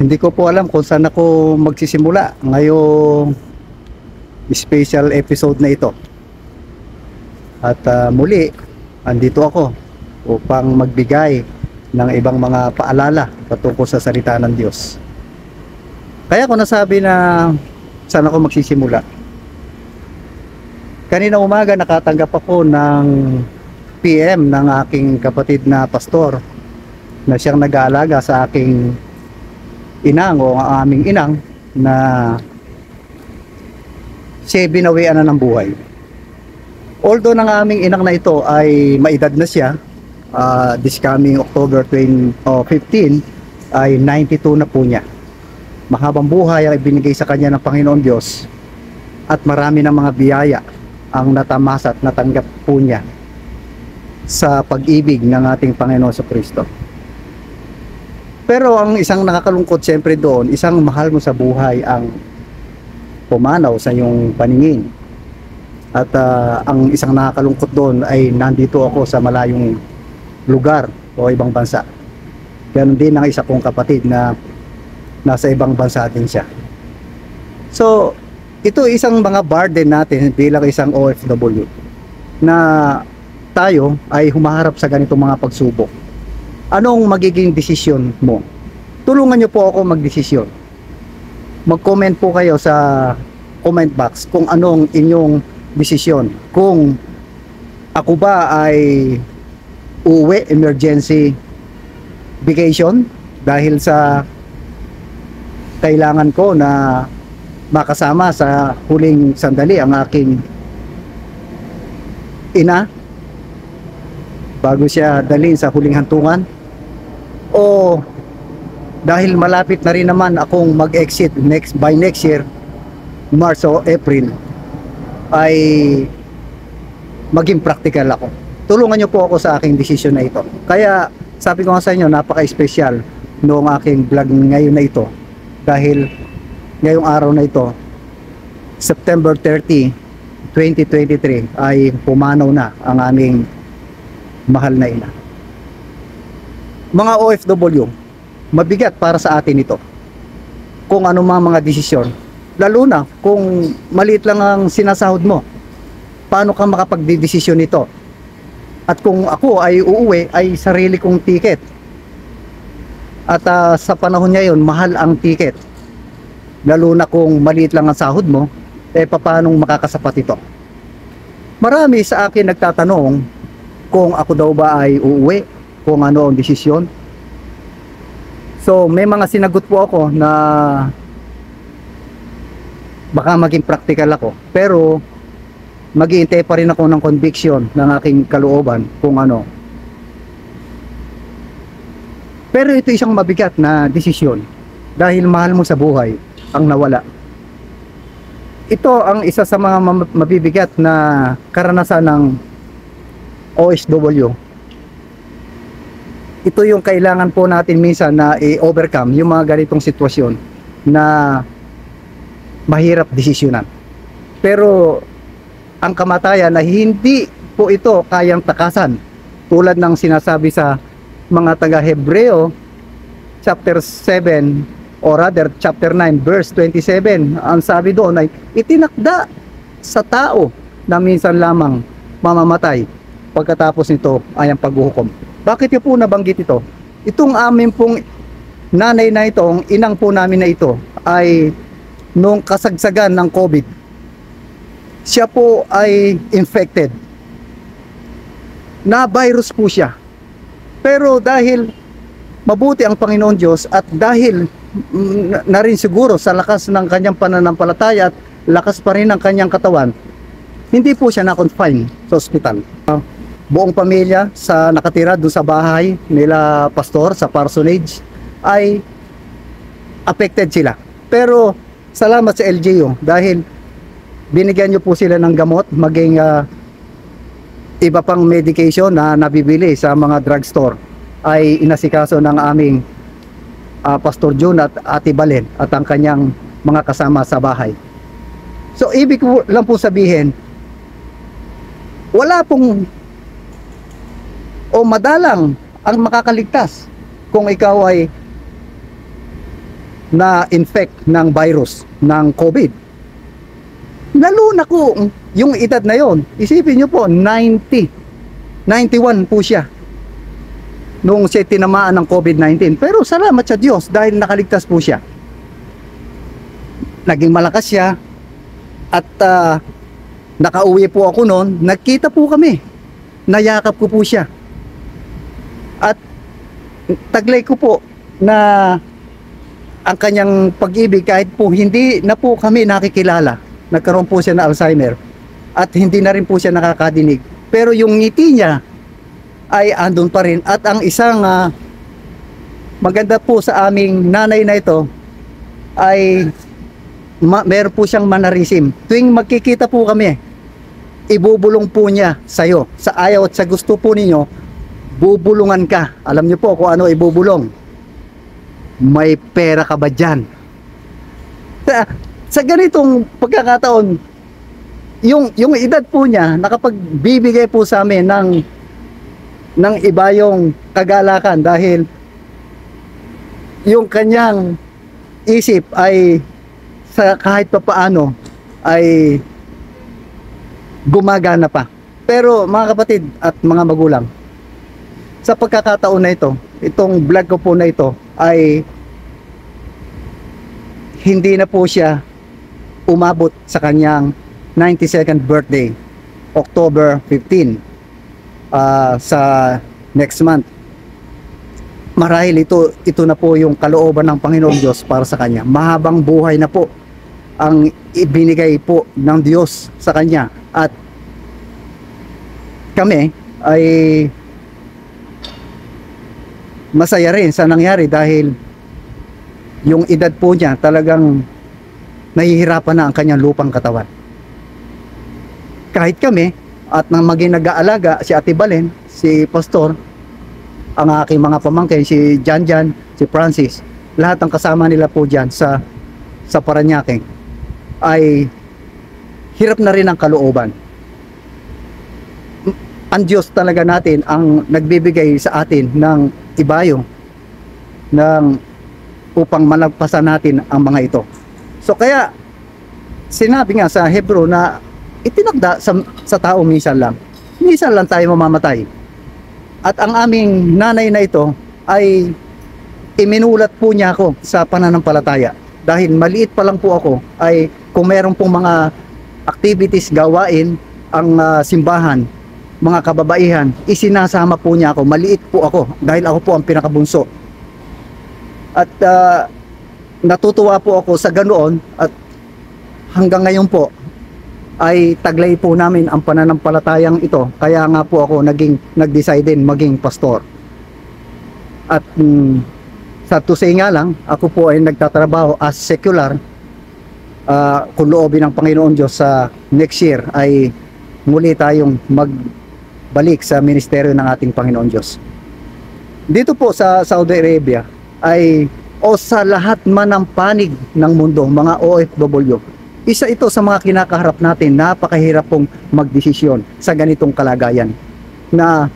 Hindi ko po alam kung saan ako magsisimula ngayong special episode na ito. At muli, andito ako upang magbigay ng ibang mga paalala patungkol sa salita ng Diyos. Kaya ko nasabi na saan ako magsisimula. Kanina umaga nakatanggap ako ng PM ng aking kapatid na pastor na siyang nag-aalaga sa aking inang o ang aming inang na siya binawian na ng buhay. Although ng aming inang na ito ay maedad na siya, this coming October 15 ay 92 na po niya. Mahabang buhay ang ibinigay sa kanya ng Panginoon Diyos at marami ng mga biyaya ang natamasa at natanggap po niya sa pag-ibig ng ating Panginoon sa Kristo. Pero ang isang nakakalungkot siyempre doon, isang mahal mo sa buhay ang pumanaw sa iyong paningin. At ang isang nakakalungkot doon ay nandito ako sa malayong lugar o ibang bansa. Ganon din ang isa kong kapatid na nasa ibang bansa din siya. So, ito isang mga burden natin bilang isang OFW na tayo ay humaharap sa ganitong mga pagsubok. Anong magiging desisyon mo? Tulungan niyo po ako magdesisyon. Mag-comment po kayo sa comment box kung anong inyong desisyon. Kung ako ba ay uuwi emergency vacation dahil sa kailangan ko na makasama sa huling sandali ang aking ina bago siya dalhin sa huling hantungan, o dahil malapit na rin naman akong mag-exit by next year, March o April, ay maging practical ako. Tulungan niyo po ako sa aking desisyon na ito. Kaya sabi ko nga sa inyo, napaka-espesyal noong aking vlog ngayon na ito, dahil ngayong araw na ito, September 30, 2023, ay pumanaw na ang aming mahal na ina. Mga OFW, mabigat para sa atin ito kung ano mga desisyon, lalo na kung maliit lang ang sinasahod mo. Paano ka makapagdedesisyon nito? At kung ako ay uuwi, ay sarili kong ticket. At sa panahon ngayon, mahal ang ticket. Lalo na kung maliit lang ang sahod mo, paano makakasapat ito? Marami sa akin nagtatanong kung ako daw ba ay uuwi, kung ano ang desisyon. So may mga sinagot po ako na baka maging practical ako, pero mag-iintay pa rin ako ng conviction ng aking kalooban kung ano. Pero ito isang mabigat na desisyon dahil mahal mo sa buhay ang nawala. Ito ang isa sa mga mabibigat na karanasan ng OFW. Ito yung kailangan po natin minsan na i-overcome yung mga ganitong sitwasyon na mahirap desisyonan. Pero ang kamatayan na hindi po ito kayang takasan, tulad ng sinasabi sa mga taga-Hebreo chapter 7 or rather chapter 9 verse 27, ang sabi doon ay itinakda sa tao na minsan lamang mamamatay, pagkatapos nito ay ang paghuhukom. Bakit niyo po nabanggit ito? Itong amin pong nanay na ito, ang inang po namin na ito, ay nung kasagsagan ng COVID, siya po ay infected na virus po siya. Pero dahil mabuti ang Panginoon Diyos at dahil na rin siguro sa lakas ng kanyang pananampalataya at lakas pa rin ng kanyang katawan, hindi po siya na-confine sa ospital. Buong pamilya sa nakatira doon sa bahay nila pastor sa parsonage ay affected sila. Pero salamat sa LGU dahil binigyan niyo po sila ng gamot, maging iba pang medication na nabibili sa mga drugstore ay inasikaso ng aming Pastor June at Ate Balen at ang kanyang mga kasama sa bahay. So ibig lang po sabihin, wala pong o madalang ang makakaligtas kung ikaw ay na infect ng virus ng COVID. Lalo na ko yung edad na yon. Isipin nyo po, 91 po siya nung siya tinamaan ng COVID-19. Pero salamat sa Diyos dahil nakaligtas po siya. Naging malakas siya at nakauwi po ako noon. Nagkita po kami. Nayakap ko po siya. At taglay ko po na ang kanyang pag-ibig kahit po hindi na po kami nakikilala. Nagkaroon po siya na Alzheimer at hindi na rin po siya nakakadinig. Pero yung ngiti niya ay andun pa rin. At ang isang maganda po sa aming nanay na ito ay meron po siyang mannerism. Tuwing magkikita po kami, ibubulong po niya sa'yo. Sa ayaw at sa gusto po ninyo, bubulungan ka. Alam niyo po kung ano ibubulong. May pera ka ba dyan? Sa ganitong pagkakataon, yung edad po niya, nakapagbibigay po sa amin ng iba yung kagalakan dahil yung kanyang isip ay sa kahit pa paano ay gumagana pa. Pero mga kapatid at mga magulang, sa pagkakataon na ito, itong vlog ko po na ito ay hindi na po siya umabot sa kanyang 92nd birthday, October 15, sa next month. Marahil ito na po yung kalooban ng Panginoong Diyos para sa kanya. Mahabang buhay na po ang ibinigay po ng Diyos sa kanya. At kami ay masaya rin sa nangyari dahil yung edad po niya talagang nahihirapan na ang kanyang lupang katawan. Kahit kami at nang maging nag-aalaga si Ate Balen, si Pastor, ang aking mga pamangkin, si Janjan, si Francis, lahat ng kasama nila po dyan sa Parañaque ay hirap na rin ang kalooban. Ang Diyos talaga natin ang nagbibigay sa atin ng ibayo upang malagpasan natin ang mga ito. So kaya sinabi nga sa Hebrew na itinakda sa tao minsan lang tayo mamamatay. At ang aming nanay na ito ay iminulat po niya ako sa pananampalataya. Dahil maliit pa lang po ako ay kung meron pong mga activities gawain ang simbahan, mga kababaihan, isinasama po niya ako. Maliit po ako dahil ako po ang pinakabunso. At natutuwa po ako sa ganoon at hanggang ngayon po ay taglay po namin ang pananampalatayang ito. Kaya nga po ako nag-decide din maging pastor. At sa to say nga lang, ako po ay nagtatrabaho as secular. Kung loobin ng Panginoon Diyos sa next year ay muli tayong magbalik sa ministeryo ng ating Panginoon Diyos. Dito po sa Saudi Arabia ay sa lahat man ng panig ng mundo, mga OFW, isa ito sa mga kinakaharap natin. Napakahirap pong magdesisyon sa ganitong kalagayan na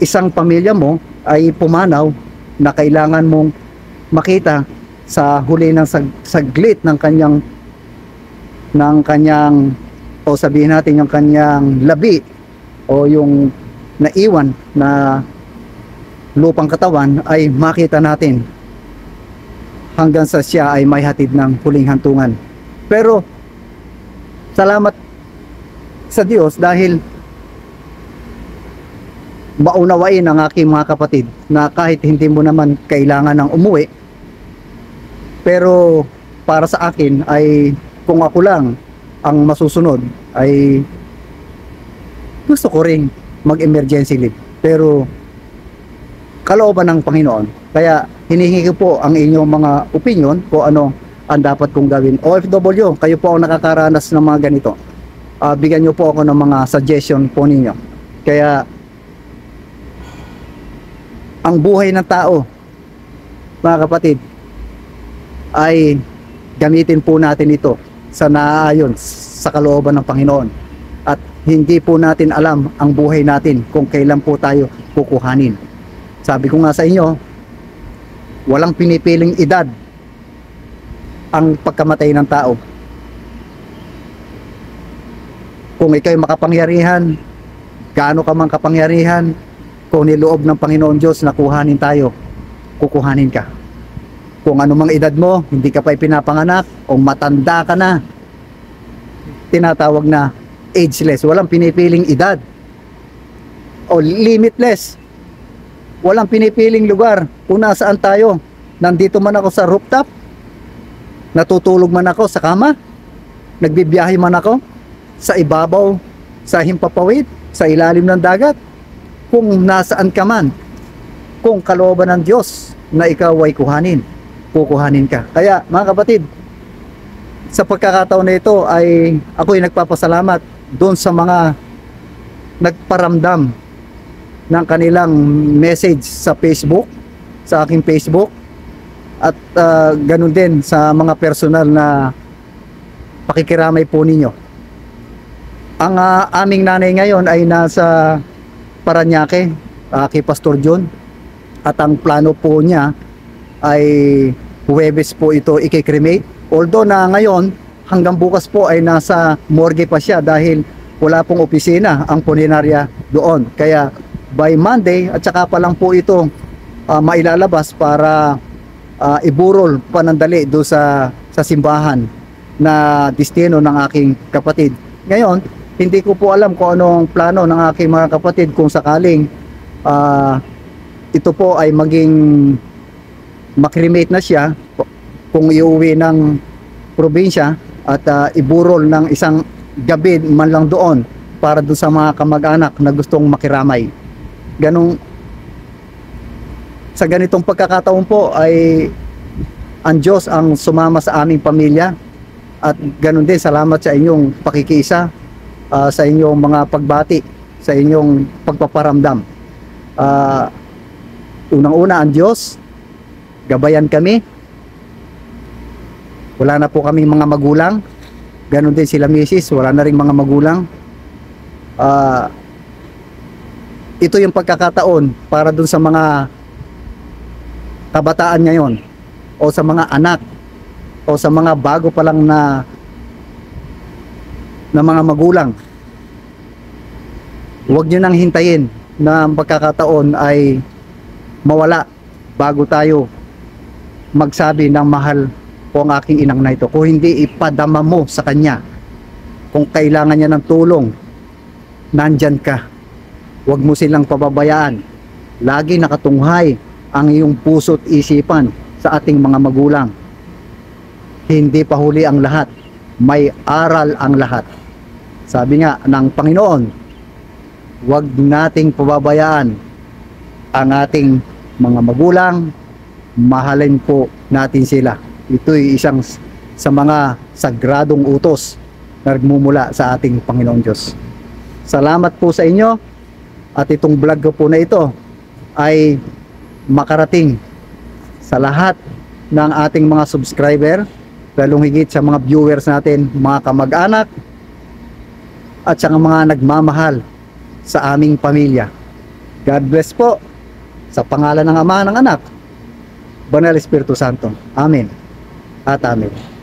isang pamilya mo ay pumanaw na kailangan mong makita sa huli ng saglit ng kanyang o sabihin natin yung kanyang labi o yung naiwan na lupang katawan ay makita natin hanggang sa siya ay may hatid ng huling hantungan. Pero salamat sa Diyos dahil maunawain ang aking mga kapatid na kahit hindi mo naman kailangan ng umuwi, pero para sa akin ay kung ako lang ang masusunod ay gusto ko ring mag-emergency leave. Pero kalooban ng Panginoon. Kaya hinihingi ko po ang inyong mga opinion kung ano ang dapat kong gawin. OFW, kayo po ang nakakaranas ng mga ganito. Bigyan nyo po ako ng mga suggestion po ninyo. Kaya ang buhay ng tao, mga kapatid, ay gamitin po natin ito sa naaayon sa kalooban ng Panginoon. At hindi po natin alam ang buhay natin kung kailan po tayo kukuhanin. Sabi ko nga sa inyo, walang pinipiling edad ang pagkamatay ng tao. Kung ikaw'y makapangyarihan, gaano ka mang kapangyarihan, kung niloob ng Panginoon Diyos na kuhanin tayo, kukuhanin ka. Kung anumang edad mo, hindi ka pa ipinapanganak, o matanda ka na, tinatawag na ageless. Walang pinipiling edad. O limitless. Walang pinipiling lugar kung nasaan tayo. Nandito man ako sa rooftop, natutulog man ako sa kama, nagbibiyahe man ako sa ibabaw, sa himpapawid, sa ilalim ng dagat, kung nasaan ka man, kung kalooban ng Diyos na ikaw ay kukuhanin ka. Kaya mga kapatid, sa pagkakataon na ito ay ako'y nagpapasalamat doon sa mga nagparamdam ng kanilang message sa Facebook, sa aking Facebook, at ganun din sa mga personal na pakikiramay po ninyo. Ang aming nanay ngayon ay nasa Parañaque, kay Pastor John, at ang plano po niya ay Huwebes po ito i-cremate. Although na ngayon hanggang bukas po ay nasa morgue pa siya dahil wala pong opisina ang punerarya doon. Kaya by Monday at saka pa lang po ito mailalabas para iburol panandali do sa simbahan na destino ng aking kapatid. Ngayon, hindi ko po alam kung anong plano ng aking mga kapatid kung sakaling ito po ay maging makremate na siya, kung iuwi ng probinsya at iburol ng isang gabi man lang doon para doon sa mga kamag-anak na gustong makiramay. Sa ganitong pagkakataon po ay ang Diyos ang sumama sa aming pamilya, at ganun din salamat sa inyong pakikiisa, sa inyong mga pagbati, sa inyong pagpaparamdam. Unang-una ang Diyos, gabayan kami. Wala na po kaming mga magulang, ganun din sila misis, wala na ring mga magulang. Ito yung pagkakataon para dun sa mga kabataan ngayon, o sa mga anak, o sa mga bago pa lang na mga magulang. Huwag nyo nang hintayin na ang pagkakataon ay mawala bago tayo magsabi ng mahal po ang aking inang na ito. Kung hindi, ipadama mo sa kanya. Kung kailangan niya ng tulong, nandyan ka. Huwag mo silang pababayaan. Lagi nakatunghay ang iyong puso't isipan sa ating mga magulang. Hindi pa huli ang lahat, may aral ang lahat. Sabi nga ng Panginoon, huwag nating pababayaan ang ating mga magulang, mahalin po natin sila. Ito'y isang sa mga sagradong utos na nagmumula sa ating Panginoon Diyos. Salamat po sa inyo, at itong vlog ko po na ito ay makarating sa lahat ng ating mga subscriber, lalong higit sa mga viewers natin, mga kamag-anak, at sa mga nagmamahal sa aming pamilya. God bless po, sa pangalan ng Ama, ng Anak, Banal Espiritu Santo. Amen at amen.